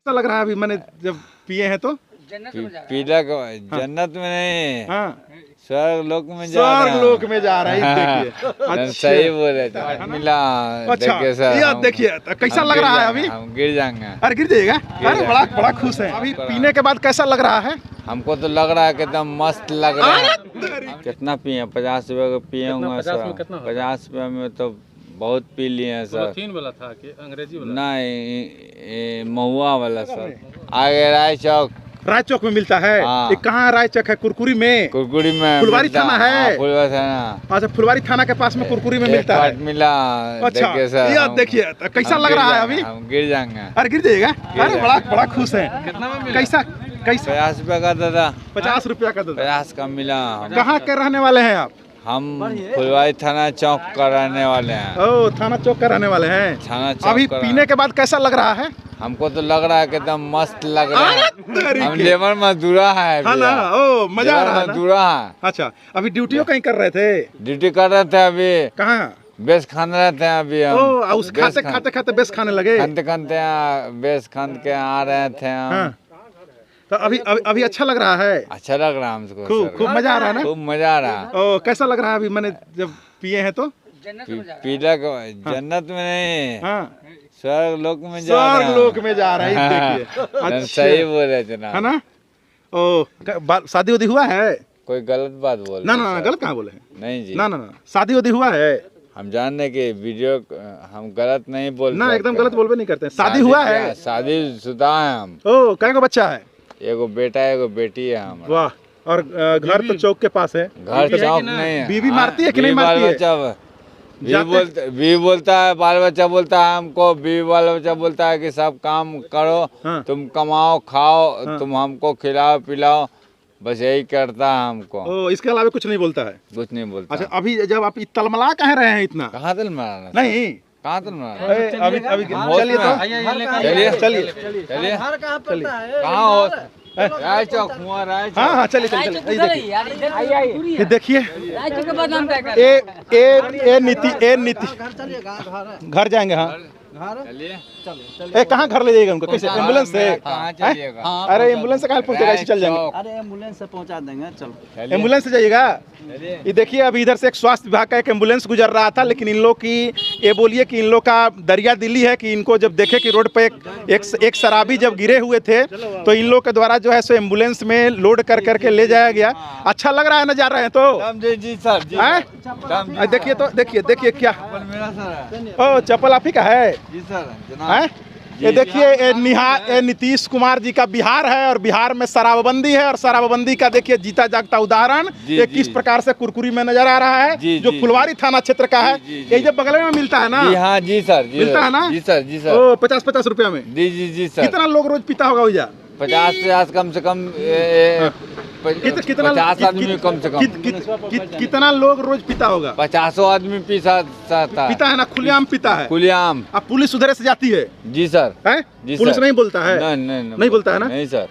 कैसा लग रहा है अभी मैंने जब पिए हैं तो? पीला को जन्नत में नहीं, हाँ, स्वर्ग लोक में जा स्वर्ग रहा लोक में जा रहा है। देखिए अच्छा, सही बोले थे। मिला अच्छा देखिए सर, ये देखिए तो कैसा लग रहा है अभी? हम गिर जाएंगे। अरे गिर जाएगा? अरे बड़ा बड़ा खुश है। अभी पीने के बाद कैसा लग रहा है? हमको तो लग रहा है कि एकदम मस्त लग रहा है। कितना पिए? 50 रुपये को पिए होंगे सर। 50 रुपये में तो बहुत पी लिए हैं सर। चीन वाला था कि अंग्रेजी वाला? नहीं, महुआ वाला सर। आगे राय चौक, राय चौक में मिलता है। हाँ। ये कहाँ राय चौक है? कुरकुरी में? कुरकुरी में फुलवारी मिलता थाना है? हाँ, फुलवारी थाना। अच्छा, फुलवारी थाना के पास में कुरकुरी में मिलता है। मिला। अच्छा देखिए सर, ये देखिए तो कैसा लग रहा है अभी? हम गिर जाएंगे। अरे गिर जाएगा? अरे बड़ा बड़ा खुश है। कितना में मिला? कैसा कैसा? 50 रुपये का दादा, 50 रुपया का दादा। 50 का मिला। कहाँ के रहने वाले हैं आप? हम फुलवारी थाना चौक का रहने वाले हैं। ओ, थाना चौक का रहने वाले हैं। थाना चौक अभी का पीने के बाद कैसा लग रहा है? हमको तो लग रहा है कि एकदम मस्त लग रहा है। अरे हम लेबर मजदूरा है हाँ ना, ओ मजा आ रहा है ना? मजदूरा है। अच्छा, अभी ड्यूटियों कहीं कर रहे थे? ड्यूटी कर रहे थे अभी, कहाँ? बेस खान रहे थे अभी हम। ओ, उस खाते खाते खाते बेस खाने लगे? खाते खाते बेस खान के आ रहे थे हम। हाँ। तो अभी अच्छा लग रहा है? अच्छा लग रहा है हमको खूब सर। खूब मजा आ रहा है ना? खूब मजा आ रहा है। ओ, कैसा लग रहा है अभी मैंने जब पिए हैं तो? पीला को जन्नत में नहीं, हाँ, स्वर्ग लोक में जा रहा स्वर्ग लोक में जा रहा है। देखिए अच्छा सही बोले थे है ना? ओ, शादी वादी हुआ है? कोई गलत बात बोल ना ना ना, गलत कहाँ बोले हैं? नहीं जी, ना ना ना, शादी वादी हुआ है? हम जानने की वीडियो हम गलत नहीं बोल ना, सकते। एकदम गलत बोलबे नहीं करते हैं। शादी हुआ है? शादी शुदा है हम। ओ, कई को बच्चा है? एगो बेटा एगो बेटी है हमारा। वाह। और घर तो चौक के पास है? घर चौक नहीं है। बीवी मारती है कि बीवी नहीं मारती है? बाल बच्चा बीवी बोलता है, बाल बच्चा बोलता है हमको, बीवी बाल बच्चा बोलता है कि सब काम करो, हाँ। तुम कमाओ खाओ, तुम हमको खिलाओ पिलाओ, बस यही करता है हमको। ओ, इसके अलावा कुछ नहीं बोलता है? कुछ नहीं बोलता। अच्छा, अभी जब आप तलमला कहाँ रहे हैं इतना? कहाँ तल मारा? नहीं, कहाँ तल मारा? अभी अभी चलिए तो, चलिए चलिए कहाँ हो? राय चौक हुआ, राय चौक। हाँ हाँ, चलिए चलिए चलिए। ये देखिए ए नीति घर जाएंगे। हाँ, चलिए। कहाँ घर ले जाएगा उनको? कैसे? एम्बुलेंस से? कहाँ चलिएगा? अरे एम्बुलेंस से कहाँ पहुँचेगा? ऐसे चल जाएंगे। अरे एम्बुलेंस से पहुंचा देंगे, चलो। एम्बुलेंस से जाइएगा? ये देखिए, अभी इधर से एक स्वास्थ्य विभाग का एक एम्बुलेंस गुजर रहा था, लेकिन इन लोग की ये बोलिए कि इन लोग का दरिया दिली है कि इनको जब देखे कि रोड पे एक शराबी जब गिरे हुए थे, तो इन लोग के द्वारा जो है सो एम्बुलेंस में लोड कर करके ले जाया गया। अच्छा लग रहा है ना जा रहे हैं तो? जी सर जी। हैं? देखिए तो, देखिए क्या, मेरा सर ओ चप्पल आप ही का है? जी सर जनाब। हैं? ये देखिए, ये नीतीश कुमार जी का बिहार है, और बिहार में शराबबंदी है, और शराबबंदी का देखिए जीता जागता उदाहरण ये किस प्रकार से कुरकुरी में नजर आ रहा है, जो फुलवारी थाना क्षेत्र का है। ये जब बगल में मिलता है ना? जी हाँ जी सर, मिलता है ना? जी सर जी सर। ओ, 50-50 रुपया में? जी जी जी सर। कितना लोग रोज पीता होगा भैया? 50 कम से कम, 50 आदमी कम से कम। कितना लोग रोज पीता होगा? 50 आदमी पीता है ना? खुलेआम पीता है? खुलेआम। अब पुलिस उधर से जाती है? जी सर। है? जी पुलिस सर। नहीं बोलता है? नहीं बोलता है ना? नहीं सर।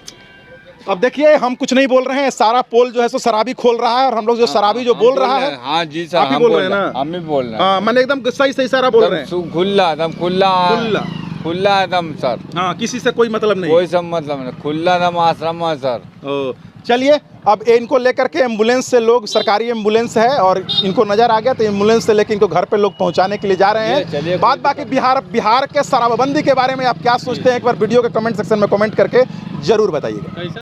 अब देखिए, हम कुछ नहीं बोल रहे हैं, सारा पोल जो है सो शराबी खोल रहा है, और हम लोग जो शराबी जो बोल रहा है। हाँ जी सर, आप ही बोल रहे हैं ना? हम ही बोल रहे हैं। हाँ, मैंने एकदम सही सारा बोल रहे हैं। खुला एकदम खुला एकदम सर। हाँ, किसी से कोई मतलब नहीं? कोई सब मतलब नहीं, खुला एकदम आश्रम है सर। ओ, चलिए, अब इनको लेकर के एम्बुलेंस से लोग, सरकारी एम्बुलेंस है, और इनको नजर आ गया तो एम्बुलेंस से लेकर इनको घर पे लोग पहुंचाने के लिए जा रहे हैं। बात बाकी बिहार के शराबबंदी के बारे में आप क्या सोचते हैं? एक बार वीडियो के कमेंट सेक्शन में कमेंट करके जरूर बताइएगा।